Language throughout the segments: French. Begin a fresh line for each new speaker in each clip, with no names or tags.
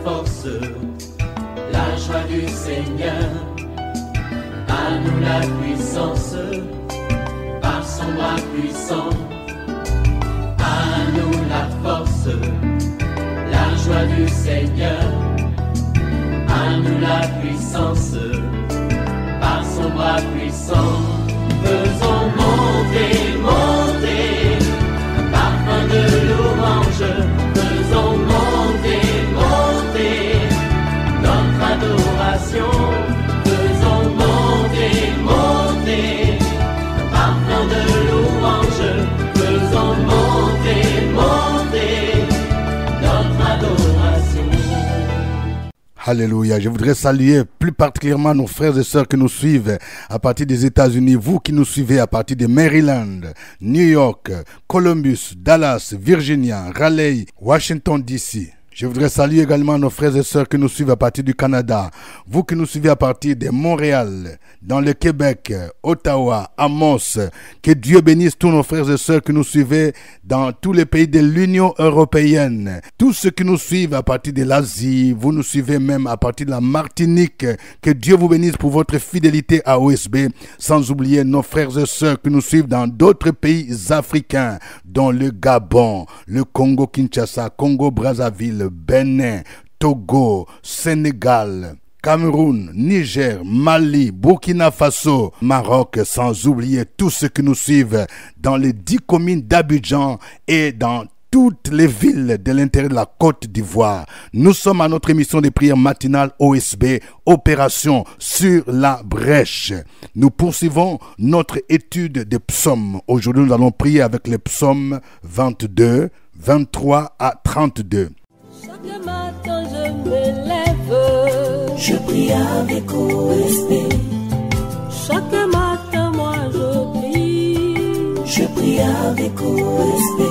force, la joie du Seigneur. À nous la puissance, par son bras puissant. À nous la force, la joie du Seigneur. À nous la puissance, par son bras puissant. Faisons monter, monter, un parfum de louange. Faisons monter, monter, notre adoration. Faisons monter, monter, un parfum de louange. Faisons monter, monter, notre adoration.
Alléluia. Je voudrais saluer plus particulièrement nos frères et sœurs qui nous suivent à partir des États-Unis, vous qui nous suivez à partir de Maryland, New York, Columbus, Dallas, Virginia, Raleigh, Washington DC. Je voudrais saluer également nos frères et sœurs qui nous suivent à partir du Canada, vous qui nous suivez à partir de Montréal, dans le Québec, Ottawa, Amos. Que Dieu bénisse tous nos frères et sœurs qui nous suivent dans tous les pays de l'Union européenne. Tous ceux qui nous suivent à partir de l'Asie, vous nous suivez même à partir de la Martinique. Que Dieu vous bénisse pour votre fidélité à OSB. Sans oublier nos frères et sœurs qui nous suivent dans d'autres pays africains, dont le Gabon, le Congo-Kinshasa, Congo-Brazzaville, Bénin, Togo, Sénégal, Cameroun, Niger, Mali, Burkina Faso, Maroc, sans oublier tous ceux qui nous suivent dans les 10 communes d'Abidjan et dans toutes les villes de l'intérieur de la Côte d'Ivoire. Nous sommes à notre émission de prière matinale OSB, Opération sur la brèche. Nous poursuivons notre étude des psaumes. Aujourd'hui, nous allons prier avec les psaumes 22, 23 à 32.
Chaque matin je me lève,
je prie avec OSB.
chaque matin moi
je prie avec OSB.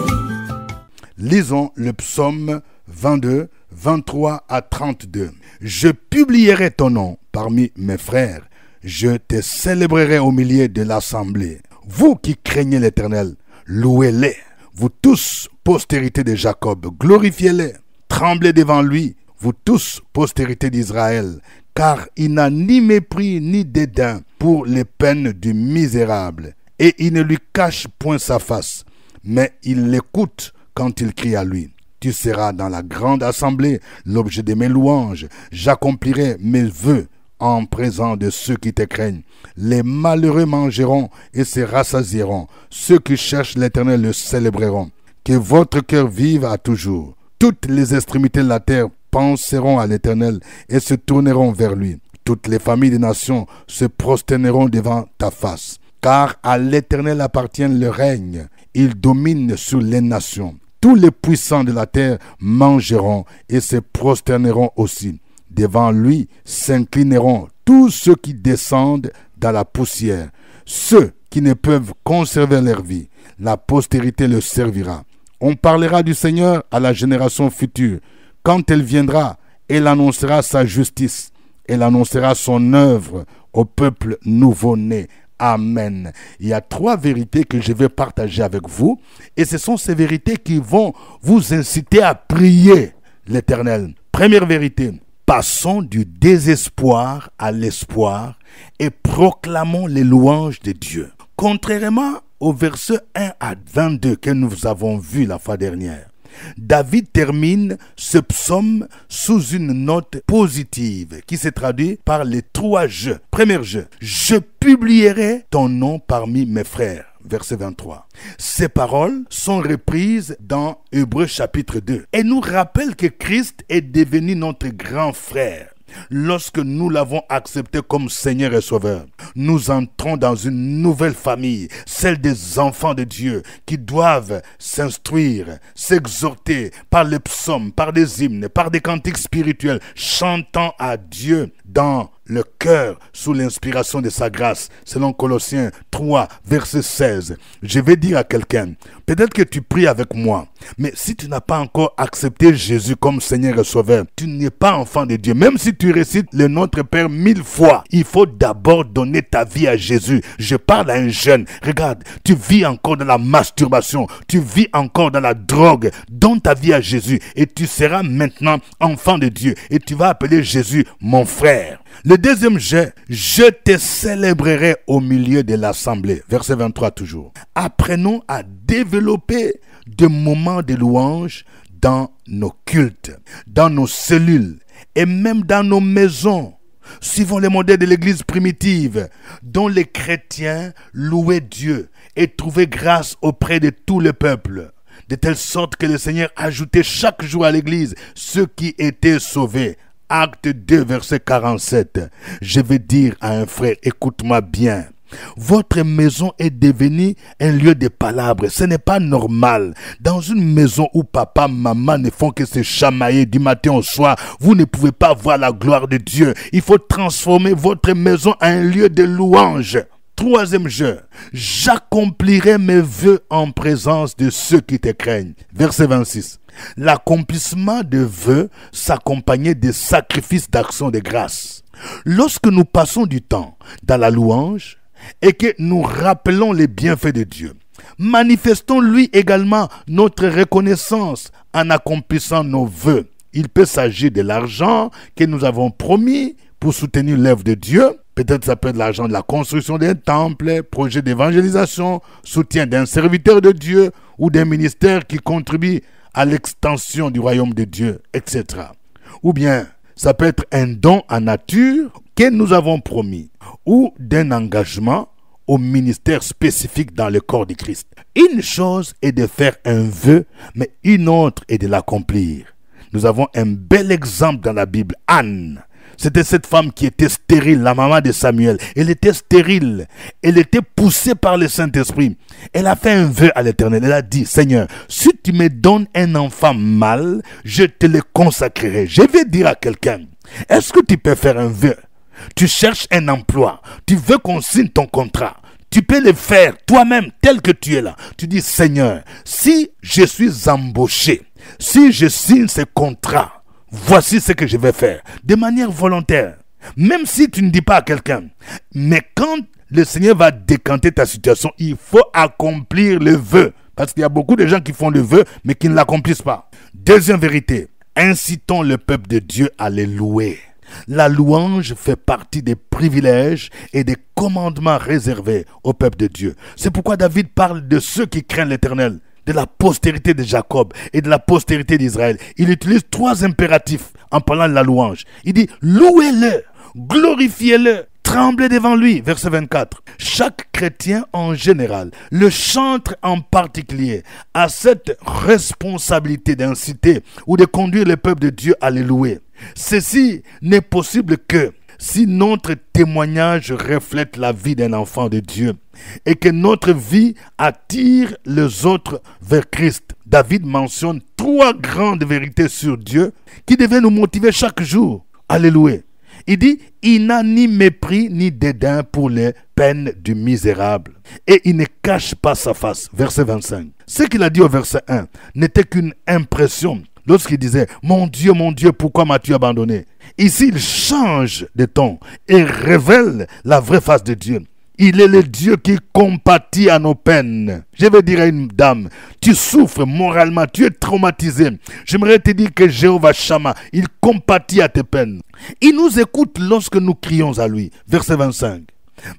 Lisons le psaume 22, 23 à 32. Je publierai ton nom parmi mes frères. Je te célébrerai au milieu de l'assemblée. Vous qui craignez l'Éternel, louez-les. Vous tous, postérité de Jacob, glorifiez-les. Tremblez devant lui, vous tous, postérité d'Israël, car il n'a ni mépris ni dédain pour les peines du misérable, et il ne lui cache point sa face, mais il l'écoute quand il crie à lui. Tu seras dans la grande assemblée l'objet de mes louanges. J'accomplirai mes vœux en présence de ceux qui te craignent. Les malheureux mangeront et se rassasieront. Ceux qui cherchent l'Éternel le célébreront. Que votre cœur vive à toujours. Toutes les extrémités de la terre penseront à l'Éternel et se tourneront vers lui. Toutes les familles des nations se prosterneront devant ta face. Car à l'Éternel appartient le règne. Il domine sur les nations. Tous les puissants de la terre mangeront et se prosterneront aussi. Devant lui s'inclineront tous ceux qui descendent dans la poussière. Ceux qui ne peuvent conserver leur vie, la postérité le servira. On parlera du Seigneur à la génération future. Quand elle viendra, elle annoncera sa justice. Elle annoncera son œuvre au peuple nouveau-né. Amen. Il y a 3 vérités que je vais partager avec vous. Et ce sont ces vérités qui vont vous inciter à prier l'Éternel. Première vérité. Passons du désespoir à l'espoir et proclamons les louanges de Dieu. Contrairement au verset 1 à 22 que nous avons vu la fois dernière, David termine ce psaume sous une note positive qui se traduit par les 3 je. Premier je. Je publierai ton nom parmi mes frères. Verset 23. Ces paroles sont reprises dans Hébreux chapitre 2 et nous rappellent que Christ est devenu notre grand frère. Lorsque nous l'avons accepté comme Seigneur et Sauveur, nous entrons dans une nouvelle famille, celle des enfants de Dieu qui doivent s'instruire, s'exhorter par les psaumes, par des hymnes, par des cantiques spirituels, chantant à Dieu dans le cœur sous l'inspiration de sa grâce, selon Colossiens 3, verset 16. Je vais dire à quelqu'un, Peut-être que tu pries avec moi, mais si tu n'as pas encore accepté Jésus comme Seigneur et Sauveur, tu n'es pas enfant de Dieu. Même si tu récites le Notre Père 1000 fois, il faut d'abord donner ta vie à Jésus. Je parle à un jeune. Regarde, tu vis encore dans la masturbation, tu vis encore dans la drogue. Donne ta vie à Jésus et tu seras maintenant enfant de Dieu et tu vas appeler Jésus mon frère. Le deuxième jet, je te célébrerai au milieu de l'assemblée. Verset 23 toujours. Apprenons à développer des moments de louange dans nos cultes, dans nos cellules et même dans nos maisons. Suivons les modèles de l'église primitive, dont les chrétiens louaient Dieu et trouvaient grâce auprès de tout le peuple, de telle sorte que le Seigneur ajoutait chaque jour à l'église ceux qui étaient sauvés. Acte 2, verset 47. Je vais dire à un frère, écoute-moi bien. Votre maison est devenue un lieu de palabres. Ce n'est pas normal. Dans une maison où papa, maman ne font que se chamailler du matin au soir, vous ne pouvez pas voir la gloire de Dieu. Il faut transformer votre maison en un lieu de louange. Troisième jeu, j'accomplirai mes vœux en présence de ceux qui te craignent. Verset 26. L'accomplissement de vœux s'accompagnait des sacrifices d'action de grâce. Lorsque nous passons du temps dans la louange et que nous rappelons les bienfaits de Dieu, manifestons-lui également notre reconnaissance en accomplissant nos vœux. Il peut s'agir de l'argent que nous avons promis pour soutenir l'œuvre de Dieu. Peut-être ça peut être l'argent de la construction d'un temple, projet d'évangélisation, soutien d'un serviteur de Dieu ou d'un ministère qui contribue à l'extension du royaume de Dieu, etc. Ou bien, ça peut être un don en nature que nous avons promis ou d'un engagement au ministère spécifique dans le corps du Christ. Une chose est de faire un vœu, mais une autre est de l'accomplir. Nous avons un bel exemple dans la Bible, Anne. C'était cette femme qui était stérile, la maman de Samuel. Elle était stérile. Elle était poussée par le Saint-Esprit. Elle a fait un vœu à l'Éternel. Elle a dit, Seigneur, si tu me donnes un enfant mâle, je te le consacrerai. Je vais dire à quelqu'un, est-ce que tu peux faire un vœu? Tu cherches un emploi. Tu veux qu'on signe ton contrat. Tu peux le faire toi-même tel que tu es là. Tu dis, Seigneur, si je suis embauché, si je signe ce contrat, voici ce que je vais faire, de manière volontaire. Même si tu ne dis pas à quelqu'un. Mais quand le Seigneur va décanter ta situation, il faut accomplir le vœu. Parce qu'il y a beaucoup de gens qui font le vœu, mais qui ne l'accomplissent pas. Deuxième vérité, incitons le peuple de Dieu à les louer. La louange fait partie des privilèges et des commandements réservés au peuple de Dieu. C'est pourquoi David parle de ceux qui craignent l'Éternel, de la postérité de Jacob et de la postérité d'Israël. Il utilise 3 impératifs en parlant de la louange. Il dit, louez-le, glorifiez-le, tremblez devant lui. Verset 24. Chaque chrétien en général, le chantre en particulier, a cette responsabilité d'inciter ou de conduire le peuple de Dieu à les louer. Ceci n'est possible que si notre témoignage reflète la vie d'un enfant de Dieu et que notre vie attire les autres vers Christ. David mentionne 3 grandes vérités sur Dieu qui devaient nous motiver chaque jour à les louer. Il dit, il n'a ni mépris ni dédain pour les peines du misérable et il ne cache pas sa face. Verset 25. Ce qu'il a dit au verset 1 n'était qu'une impression. Lorsqu'il disait, mon Dieu, pourquoi m'as-tu abandonné? Ici, il change de ton et révèle la vraie face de Dieu. Il est le Dieu qui compatit à nos peines. Je vais dire à une dame, tu souffres moralement, tu es traumatisé. J'aimerais te dire que Jéhovah Shammah, il compatit à tes peines. Il nous écoute lorsque nous crions à lui. Verset 25.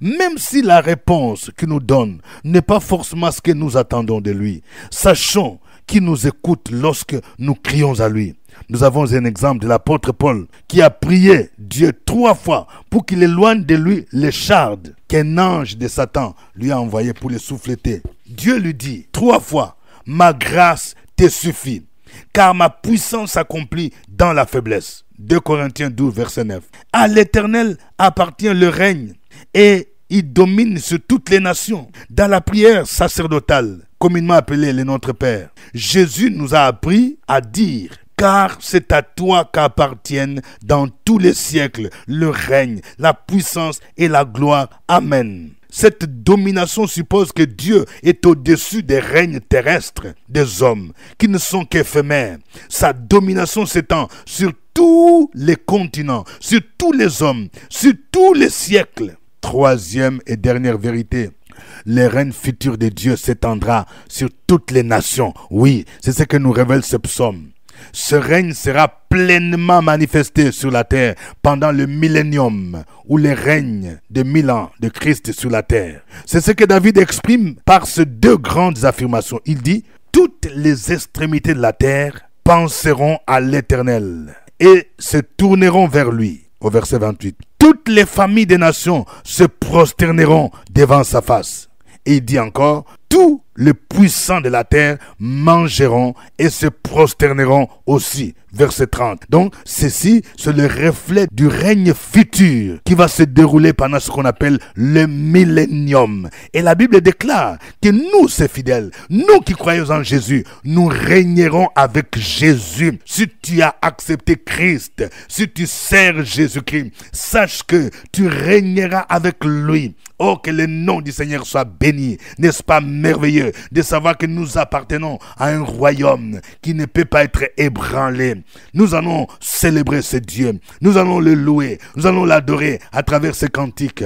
Même si la réponse qu'il nous donne n'est pas forcément ce que nous attendons de lui, sachons qu'il nous écoute lorsque nous crions à lui. Nous avons un exemple de l'apôtre Paul qui a prié Dieu 3 fois pour qu'il éloigne de lui les chardes qu'un ange de Satan lui a envoyé pour les souffleter. Dieu lui dit 3 fois, ma grâce te suffit, car ma puissance s'accomplit dans la faiblesse. 2 Corinthiens 12, verset 9. À l'Éternel appartient le règne et il domine sur toutes les nations. Dans la prière sacerdotale, communément appelée le Notre Père, Jésus nous a appris à dire, car c'est à toi qu'appartiennent dans tous les siècles le règne, la puissance et la gloire. Amen. Cette domination suppose que Dieu est au-dessus des règnes terrestres des hommes, qui ne sont qu'éphémères. Sa domination s'étend sur tous les continents, sur tous les hommes, sur tous les siècles. Troisième et dernière vérité. Le règne futur de Dieu s'étendra sur toutes les nations. Oui, c'est ce que nous révèle ce psaume. Ce règne sera pleinement manifesté sur la terre pendant le millénium ou le règne de 1000 ans de Christ sur la terre. C'est ce que David exprime par ces deux grandes affirmations. Il dit, toutes les extrémités de la terre penseront à l'Éternel et se tourneront vers lui. Au verset 28. Toutes les familles des nations se prosterneront devant sa face. Et il dit encore, tous les puissants de la terre mangeront et se prosterneront aussi. Verset 30. Donc, ceci, c'est le reflet du règne futur qui va se dérouler pendant ce qu'on appelle le millénium. Et la Bible déclare que nous, ces fidèles, nous qui croyons en Jésus, nous régnerons avec Jésus. Si tu as accepté Christ, si tu sers Jésus-Christ, sache que tu régneras avec lui. Oh, que le nom du Seigneur soit béni. N'est-ce pas merveilleux de savoir que nous appartenons à un royaume qui ne peut pas être ébranlé. Nous allons célébrer ce Dieu. Nous allons le louer. Nous allons l'adorer à travers ces cantiques.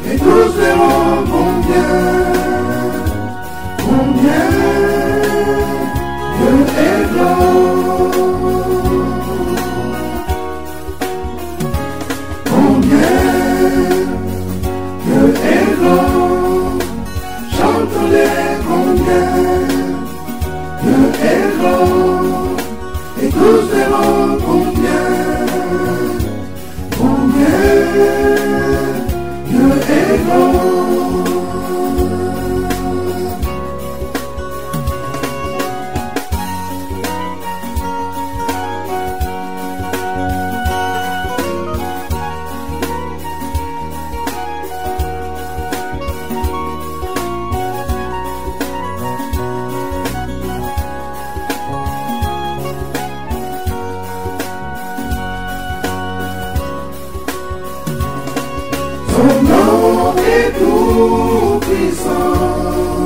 Et tous verront combien
puissant,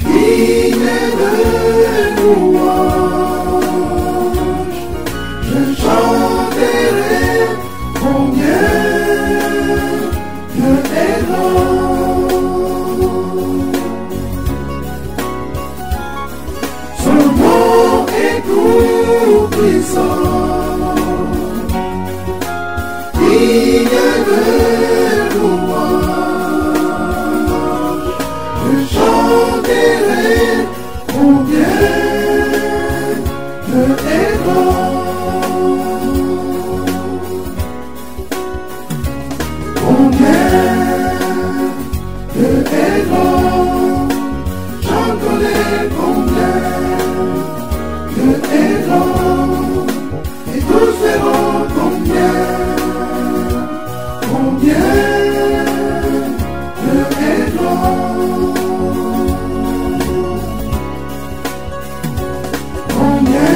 il est de louange. Je chanterai combien Dieu est grand. Son nom est tout puissant, il est de louange. Je chanterai combien Dieu est grand. Combien Dieu est grand. Chanterai combien Dieu est grand. Et tous verront combien Dieu est grand. Combien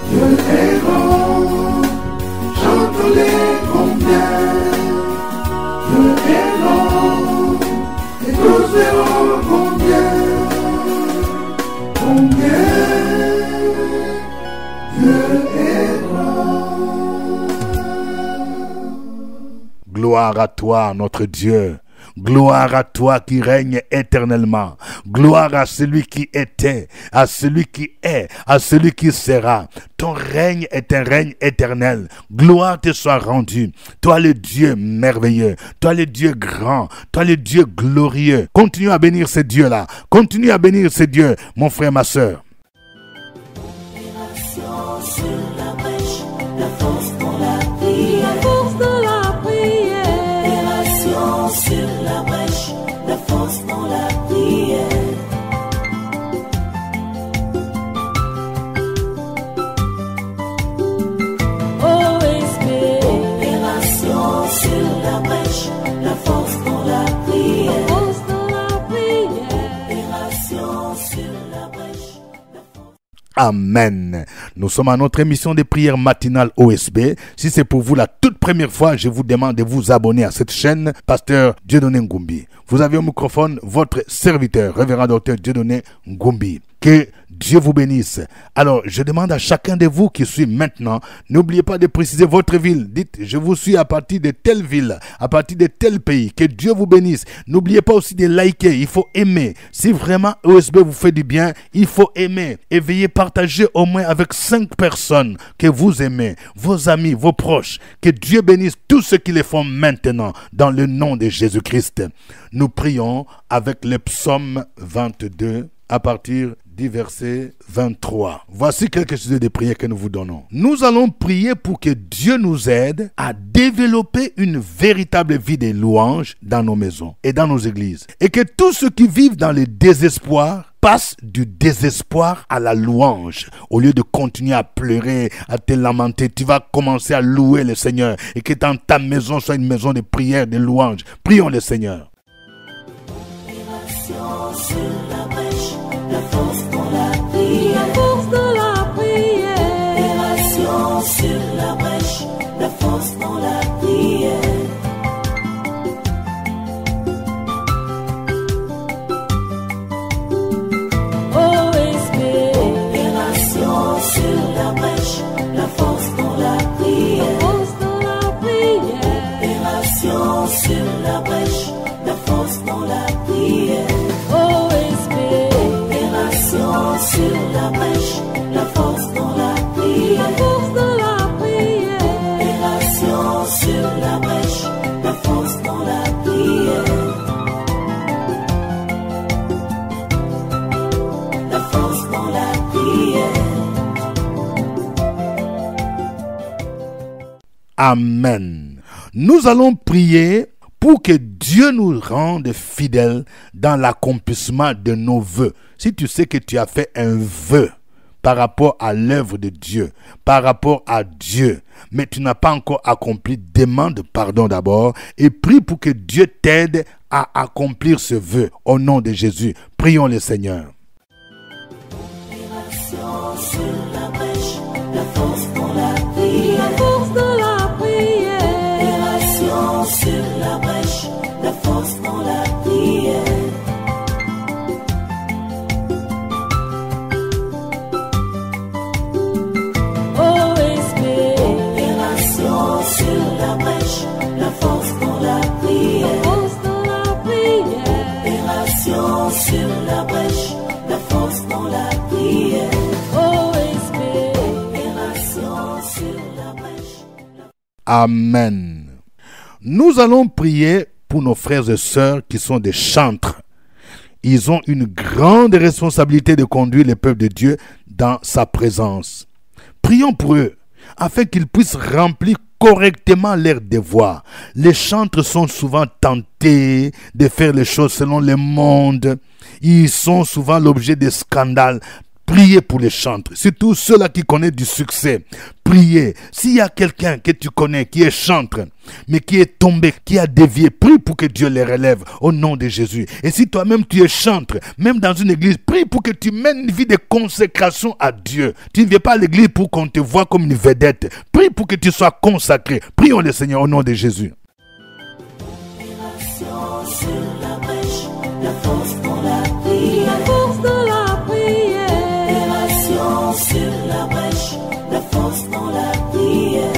Dieu est grand. Chante-les combien Dieu est grand. Et tous verront combien Dieu est grand.
Gloire à toi, notre Dieu. Gloire à toi qui règne éternellement. Gloire à celui qui était, à celui qui est, à celui qui sera. Ton règne est un règne éternel. Gloire te soit rendue. Toi le Dieu merveilleux, toi le Dieu grand, toi le Dieu glorieux. Continue à bénir ce Dieu-là. Continue à bénir ce Dieu, mon frère, ma soeur.
Sur la brèche, la force dans la prière. Opération sur la brèche, la force dans la prière.
OSB.
Opération sur la brèche, la force dans la prière.
Force dans la prière.
Opération sur la brèche, la force.
Amen. Nous sommes à notre émission de prière matinale OSB. Si c'est pour vous la toute première fois, je vous demande de vous abonner à cette chaîne, Pasteur Dieudonné Ngumbi. Vous avez au microphone votre serviteur, Révérend Docteur Dieudonné Ngumbi. Que Dieu vous bénisse. Alors, je demande à chacun de vous qui suit maintenant, n'oubliez pas de préciser votre ville. Dites, je vous suis à partir de telle ville, à partir de tel pays. Que Dieu vous bénisse. N'oubliez pas aussi de liker, il faut aimer. Si vraiment OSB vous fait du bien, il faut aimer. Et veuillez partager au moins avec 5 personnes que vous aimez, vos amis, vos proches. Que Dieu bénisse tous ceux qui les font maintenant, dans le nom de Jésus-Christ. Nous prions avec le psaume 22 à partir du verset 23. Voici quelques sujets de prière que nous vous donnons. Nous allons prier pour que Dieu nous aide à développer une véritable vie de louange dans nos maisons et dans nos églises. Et que tous ceux qui vivent dans le désespoir passent du désespoir à la louange. Au lieu de continuer à pleurer, à te lamenter, tu vas commencer à louer le Seigneur. Et que dans ta maison soit une maison de prière, de louange. Prions le Seigneur.
Opération sur la brèche, la force dans la prière.
Force dans la prière.
Opération sur la brèche, la force dans la prière.
OSB.
Opération sur la brèche, la force dans la prière.
Force dans la prière.
Opération sur la brèche, la force dans la prière.
OSB.
Opération sur la brèche, la force dans la prière.
Force dans la prière.
Opération sur la brèche, la force dans la prière. La force dans la prière.
Amen. Nous allons prier pour que Dieu nous rende fidèles dans l'accomplissement de nos vœux. Si tu sais que tu as fait un vœu par rapport à l'œuvre de Dieu, par rapport à Dieu, mais tu n'as pas encore accompli, demande pardon d'abord et prie pour que Dieu t'aide à accomplir ce vœu. Au nom de Jésus, prions le Seigneur.
Opération sur la brèche, la force dans la prière.
Force dans la prière.
Opération sur la brèche,
Amen. Nous allons prier pour nos frères et sœurs qui sont des chantres. Ils ont une grande responsabilité de conduire le peuple de Dieu dans sa présence. Prions pour eux, afin qu'ils puissent remplir correctement leurs devoirs. Les chantres sont souvent tentés de faire les choses selon le monde. Ils sont souvent l'objet de scandales. Priez pour les chantres, surtout ceux-là qui connaissent du succès. Priez. S'il y a quelqu'un que tu connais qui est chantre, mais qui est tombé, qui a dévié, prie pour que Dieu les relève au nom de Jésus. Et si toi-même tu es chantre, même dans une église, prie pour que tu mènes une vie de consécration à Dieu. Tu ne viens pas à l'église pour qu'on te voit comme une vedette. Prie pour que tu sois consacré. Prions le Seigneur au nom de Jésus.
Sur la brèche, la force dans la prière.
La force dans la prière.
Opération sur la brèche, la force dans la prière.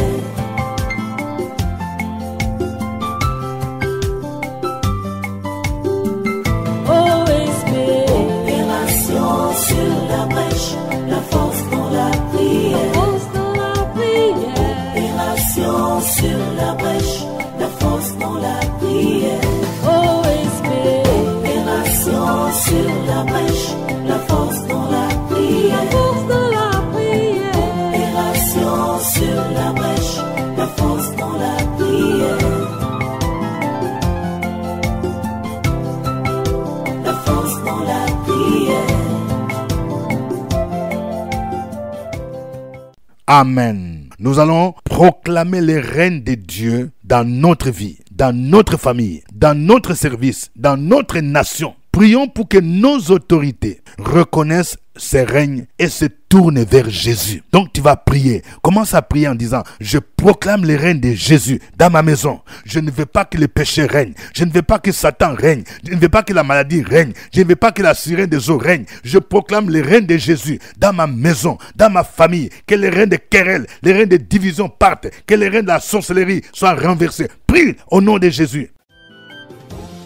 OSB.
Opération sur la brèche, la force dans la prière.
La force dans la prière.
Opération sur la brèche, la force dans la prière.
OSB.
Opération sur la brèche, la force dans la prière.
La force dans la prière.
Opération sur la brèche, la force dans la prière. La force dans la prière.
Amen. Nous allons proclamer les règnes de Dieu dans notre vie, dans notre famille, dans notre service, dans notre nation. Prions pour que nos autorités reconnaissent ces règnes et se tournent vers Jésus. Donc tu vas prier. Commence à prier en disant: je proclame les règnes de Jésus dans ma maison. Je ne veux pas que le péché règne. Je ne veux pas que Satan règne. Je ne veux pas que la maladie règne. Je ne veux pas que la sirène des eaux règne. Je proclame les règnes de Jésus dans ma maison, dans ma famille. Que les règnes de querelles, les règnes de division partent. Que les règnes de la sorcellerie soient renversés. Prie au nom de Jésus.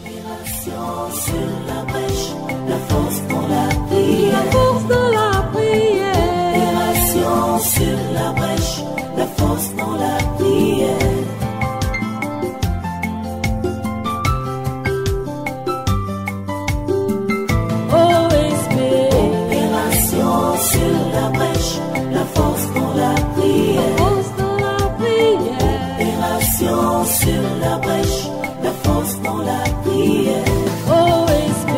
Opération sur la brèche, la force dans la prière.
La force dans la prière.
Opération sur la brèche, la force dans la prière.
OSB.
Opération sur la brèche, la force dans la
La
prière.
force dans la prière.
Opération sur la brèche, la force dans la prière.
OSB.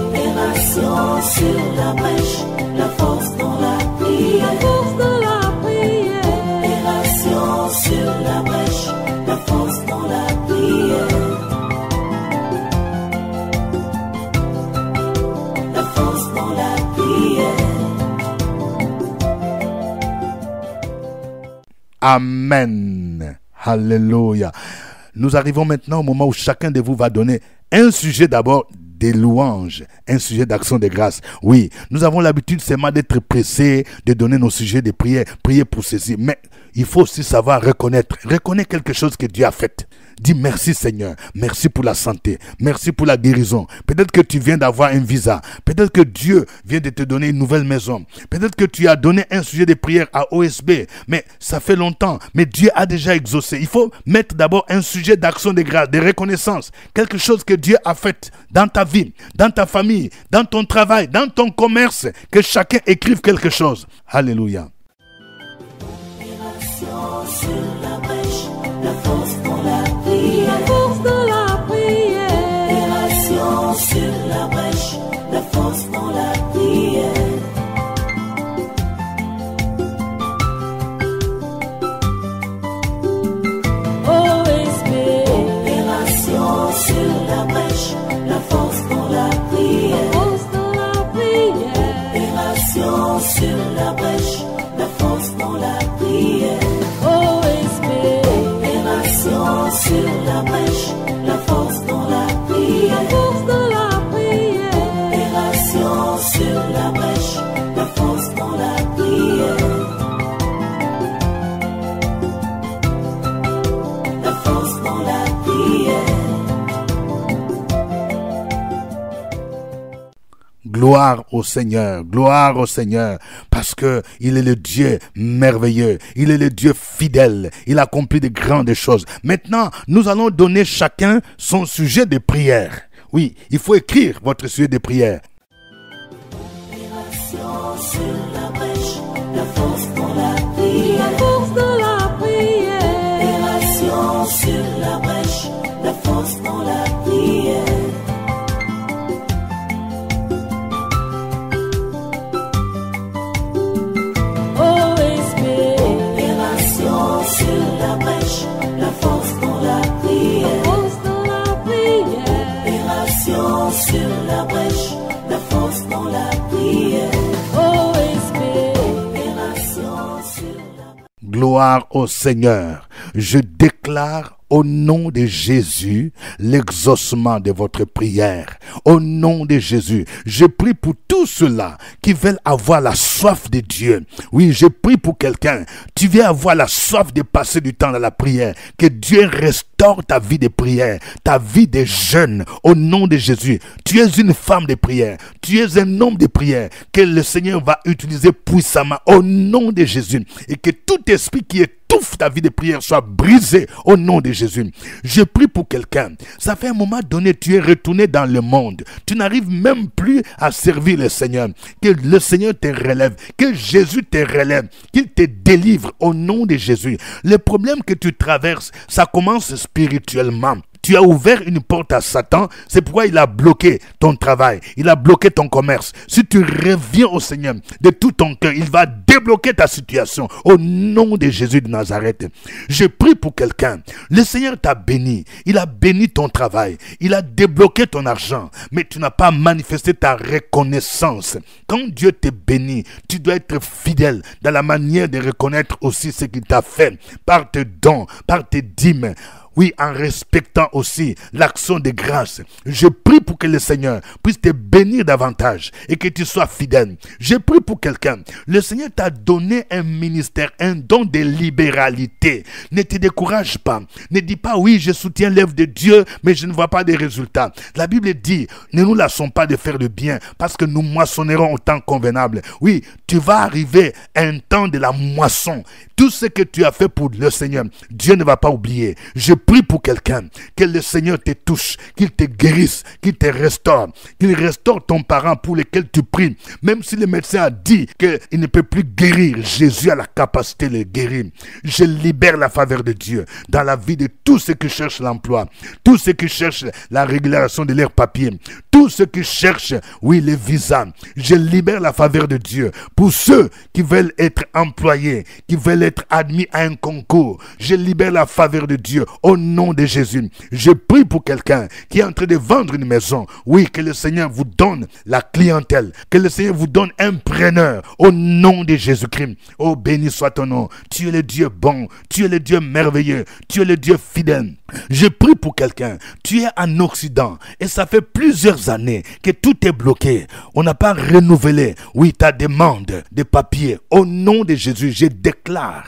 Opération sur la brèche, la force dans la prière.
La force dans la prière.
Opération sur la brèche, la force dans la prière. La force dans la prière.
Amen. Alléluia. Nous arrivons maintenant au moment où chacun de vous va donner un sujet d'abord des louanges, un sujet d'action de grâce. Oui, nous avons l'habitude seulement d'être pressés, de donner nos sujets de prière, prier pour ceci. Mais il faut aussi savoir reconnaître quelque chose que Dieu a fait. Dis merci Seigneur, merci pour la santé, merci pour la guérison. Peut-être que tu viens d'avoir un visa, peut-être que Dieu vient de te donner une nouvelle maison, peut-être que tu as donné un sujet de prière à OSB, mais ça fait longtemps, mais Dieu a déjà exaucé. Il faut mettre d'abord un sujet d'action de grâce, de reconnaissance, quelque chose que Dieu a fait dans ta vie, dans ta famille, dans ton travail, dans ton commerce, que chacun écrive quelque chose. Alléluia.
Opération sur la brèche, la force dans la prière.
La force dans la prière.
Opération sur la brèche, la force dans la prière.
OSB.
Opération sur la brèche, la force dans la prière.
La force dans la prière.
Opération sur la brèche, la force dans la prière.
OSB.
Opération sur la brèche, la force dans la prière.
La force dans la prière.
Opération sur la brèche, la force dans la prière. La force dans la prière.
Gloire au Seigneur, parce que il est le Dieu merveilleux, il est le Dieu fidèle, il accomplit de grandes choses. Maintenant, nous allons donner chacun son sujet de prière. Oui, il faut écrire votre sujet de prière.
Sur la brèche, la force dans la prière.
La force dans la prière.
Opération sur la brèche, la force dans la prière.
OSB.
Opération sur la brèche, la force dans la prière.
Force dans la prière.
Opération sur la brèche, la force dans la prière.
OSB.
Opération sur la
Gloire au Seigneur. Je déclare au nom de Jésus l'exaucement de votre prière. Au nom de Jésus, je prie pour tous ceux-là qui veulent avoir la soif de Dieu. Oui, je prie pour quelqu'un. Tu viens avoir la soif de passer du temps dans la prière. Que Dieu restaure ta vie de prière, ta vie de jeûne. Au nom de Jésus, tu es une femme de prière. Tu es un homme de prière que le Seigneur va utiliser puissamment au nom de Jésus. Et que tout esprit qui étouffe ta vie de prière soit brisé au nom de Jésus. Je prie pour quelqu'un. Ça fait un moment donné, tu es retourné dans le monde. Tu n'arrives même plus à servir le Seigneur. Que le Seigneur te relève. Que Jésus te relève. Qu'il te délivre au nom de Jésus. Le problème que tu traverses, ça commence spirituellement. Tu as ouvert une porte à Satan, c'est pourquoi il a bloqué ton travail, il a bloqué ton commerce. Si tu reviens au Seigneur de tout ton cœur, il va débloquer ta situation au nom de Jésus de Nazareth. Je prie pour quelqu'un. Le Seigneur t'a béni, il a béni ton travail, il a débloqué ton argent, mais tu n'as pas manifesté ta reconnaissance. Quand Dieu te bénit, tu dois être fidèle dans la manière de reconnaître aussi ce qu'il t'a fait par tes dons, par tes dîmes. Oui, en respectant aussi l'action de grâce. Je prie pour que le Seigneur puisse te bénir davantage et que tu sois fidèle. Je prie pour quelqu'un. Le Seigneur t'a donné un ministère, un don de libéralité. Ne te décourage pas. Ne dis pas, oui, je soutiens l'œuvre de Dieu, mais je ne vois pas de résultats. La Bible dit, ne nous lassons pas de faire le bien parce que nous moissonnerons au temps convenable. Oui, tu vas arriver à un temps de la moisson. Tout ce que tu as fait pour le Seigneur, Dieu ne va pas oublier. Je prie pour quelqu'un, que le Seigneur te touche, qu'il te guérisse, qu'il te restaure, qu'il restaure ton parent pour lequel tu pries. Même si le médecin a dit qu'il ne peut plus guérir, Jésus a la capacité de le guérir. Je libère la faveur de Dieu dans la vie de tous ceux qui cherchent l'emploi, tous ceux qui cherchent la régulation de leurs papiers, tous ceux qui cherchent, oui, les visas. Je libère la faveur de Dieu pour ceux qui veulent être employés, qui veulent être admis à un concours. Je libère la faveur de Dieu au nom de Jésus. Je prie pour quelqu'un qui est en train de vendre une maison. Oui, que le Seigneur vous donne la clientèle, que le Seigneur vous donne un preneur au nom de Jésus-Christ. Oh, béni soit ton nom. Tu es le Dieu bon, tu es le Dieu merveilleux, tu es le Dieu fidèle. Je prie pour quelqu'un. Tu es en Occident et ça fait plusieurs années que tout est bloqué. On n'a pas renouvelé, oui, ta demande de papier. Au nom de Jésus, je déclare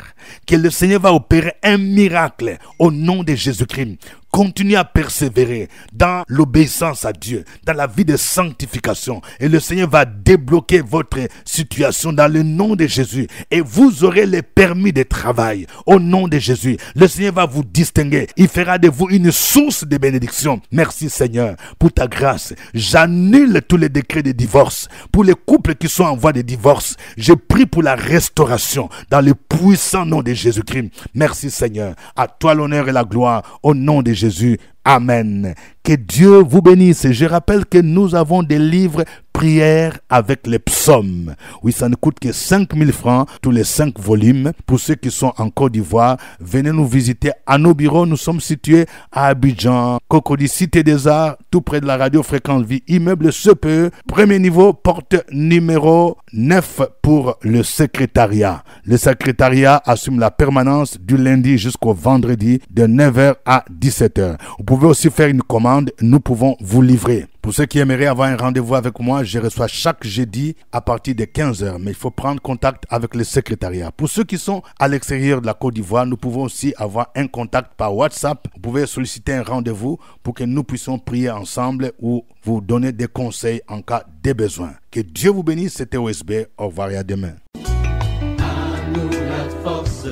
que le Seigneur va opérer un miracle au nom de Jésus-Christ. Continuez à persévérer dans l'obéissance à Dieu, dans la vie de sanctification. Et le Seigneur va débloquer votre situation dans le nom de Jésus. Et vous aurez les permis de travail au nom de Jésus. Le Seigneur va vous distinguer. Il fera de vous une source de bénédiction. Merci Seigneur pour ta grâce. J'annule tous les décrets de divorce. Pour les couples qui sont en voie de divorce, je prie pour la restauration dans le puissant nom de Jésus-Christ. Merci Seigneur. À toi l'honneur et la gloire au nom de Jésus. Amen. Que Dieu vous bénisse. Je rappelle que nous avons des livres prières avec les psaumes. Oui, ça ne coûte que 5 000 francs, tous les 5 volumes. Pour ceux qui sont en Côte d'Ivoire, venez nous visiter à nos bureaux. Nous sommes situés à Abidjan, Cocody, Cité des Arts, tout près de la radio Fréquence Vie, immeuble CPE, premier niveau, porte numéro 9 pour le secrétariat. Le secrétariat assume la permanence du lundi jusqu'au vendredi de 9h à 17h. Vous pouvez
pouvez aussi faire une commande, nous pouvons vous livrer. Pour ceux qui aimeraient avoir un rendez-vous avec moi, je reçois chaque jeudi à partir de 15h, mais il faut prendre contact avec le secrétariat. Pour ceux qui sont à l'extérieur de la Côte d'Ivoire, nous pouvons aussi avoir un contact par WhatsApp. Vous pouvez solliciter un rendez-vous pour que nous puissions prier ensemble ou vous donner des conseils en cas de besoin. Que Dieu vous bénisse, c'était OSB. Au revoir et à demain.
À nous la force,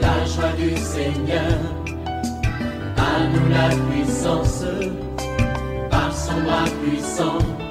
la joie du Seigneur. À nous la puissance, par son bras puissant.